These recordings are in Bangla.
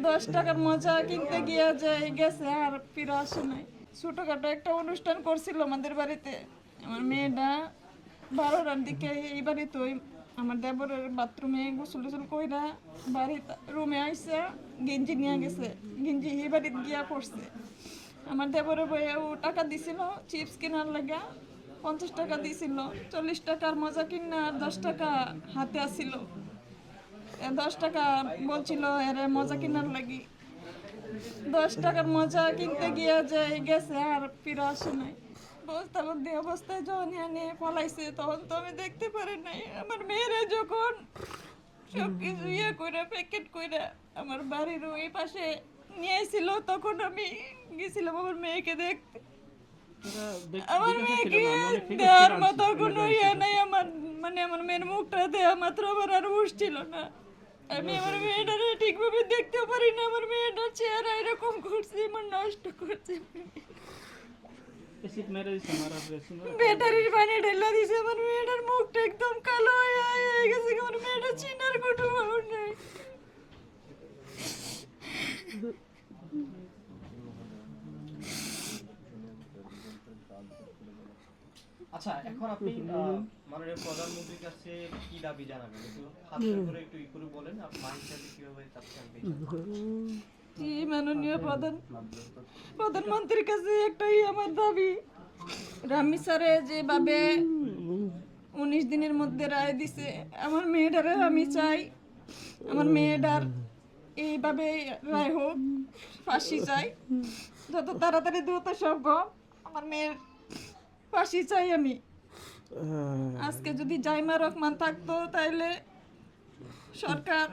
10 টাকার মজা কিনতে গিয়ে যে গেছে আর ফিরে আসে নাই। ছোটখাটো একটা অনুষ্ঠান করছিল আমাদের বাড়িতে। আমার মেয়েটা 12টার দিকে এই বাড়িতে আমার দেবরের বাথরুমে গোসল টোসল কইরা বাড়ি রুমে আইসা গেঞ্জি নিয়ে গেছে। গেঞ্জি এই বাড়িতে গিয়া পড়ছে। আমার দেবরের বইয়ে ও টাকা দিছিল চিপস কেনার লাগা, 50 টাকা দিছিল। 40 টাকার মজা কিনা আর 10 টাকা হাতে আসছিল। 10 টাকা বলছিল এর মজা কিনার লাগি। 10 টাকার মজা কিনতে গিয়ে যে গেছে আর ফিরে আসে নাই। বস্তার মধ্যে অবস্থায় যখন এনে পলাইছে তখন তো আমি দেখতে পারি নাই। আমার মেয়েরা যখন সব কিছু ইয়ে করে প্যাকেট করে আমার বাড়ির ওই পাশে নিয়ে আসছিল তখন আমি গেছিলাম আমার মেয়েকে দেখতে। আমার মেয়েকে দেওয়ার মতো কোনো ইয়ে নাই। আমার মেয়ের মুখটা দেওয়া মাত্র আমার আর হুঁশ ছিল না। আমি আমার মেয়েটারে ঠিকভাবে দেখতে পারি না। আমার মেয়েটার চেহারা এরকম করছে, আমার নষ্ট করছে। ব্যাটারির পানি ঢেলা দিছে। আমার মেয়েটার মুখটা একদম কালো হয়ে গেছে। আমার মেয়েটা চিনার কোনো ভাব নাই। আচ্ছা, এখন আপনি মাননীয় প্রধানমন্ত্রীর কাছে কি দাবি জানাবেন? একটু হাত করে একটু ই করে বলেন, আপনি মা হিসেবে কিভাবে চাচ্ছেন? মাননীয় প্রধানমন্ত্রীর কাছে একটাই আমার দাবি, রামি স্যারে যেভাবে 19 দিনের মধ্যে রায় দিছে, আমার মেয়েটারে আমি চাই আমার মেয়েটার এইভাবে রায় হোক, ফাঁসি চাই যত তাড়াতাড়ি দ্রুত সম্ভব। আমার মেয়ের ফাঁসি চাই আমি। আজকে যদি জাইমা রহমান থাকতো তাইলে সরকার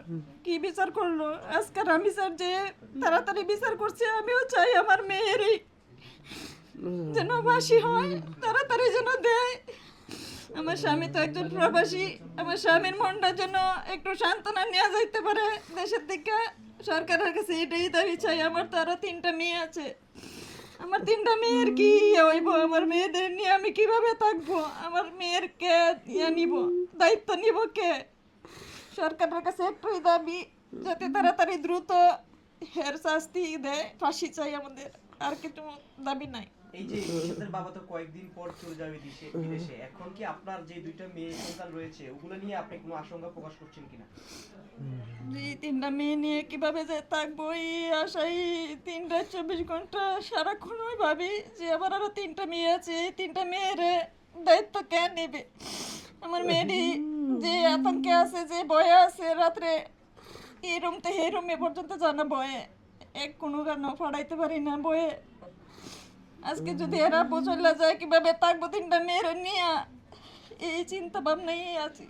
কি বিচার করলো, আজকে রামি স্যার যে তাড়াতাড়ি বিচার করছে, আমিও চাই আমার মেয়েরই যেন ফাঁসি হয়, তাড়াতাড়ি যেন দেয়। আমার স্বামী তো একজন প্রবাসী, আমার স্বামীর মনটা যেন একটু সান্ত্বনা নেওয়া যাইতে পারে দেশের থেকে। সরকারের কাছে এটাই দাবি চাই। আমার তো আরো 3টা মেয়ে আছে। আমার 3টা মেয়ের কি হইব? আমার মেয়েদের নিয়ে আমি কিভাবে থাকবো? আমার মেয়ের কে নিব, দায়িত্ব নিব কে? সরকারের কাছে একটাই দাবি, যাতে তাড়াতাড়ি দ্রুত হের শাস্তি দেয়, ফাঁসি চাই আমাদের। আর কিছু দাবি নাই। এই যে ইরশাদের বাবা তো কয়েকদিন পর চলে যাবে বিদেশে, এখন কি আপনার যে 2টা মেয়ে সন্তান রয়েছে ওগুলো নিয়ে আপনি কোনো আশঙ্কা প্রকাশ করছেন কিনা? যে 3টা মেয়ে নিয়ে কিভাবে যে থাকবো এই আশাই 3-24 ঘন্টা সারাক্ষণ আমি ভাবি যে আমার আরো 3টা মেয়ে আছে, এই 3টা মেয়ের দায়িত্ব কে নেবে? আমার মেয়েটি যে আতঙ্কে আছে, যে ভয়ে আছে, রাত্রে এই রুম থেকে এই রুমে পর্যন্ত জানা ভয়ে, এক কোনো গানও পড়াইতে পারি না বয়ে। আজকে যদি এরা চলে যায় কিভাবে থাকবো 3টা মেয়ের নিয়ে, এই চিন্তা ভাবনাই আছি।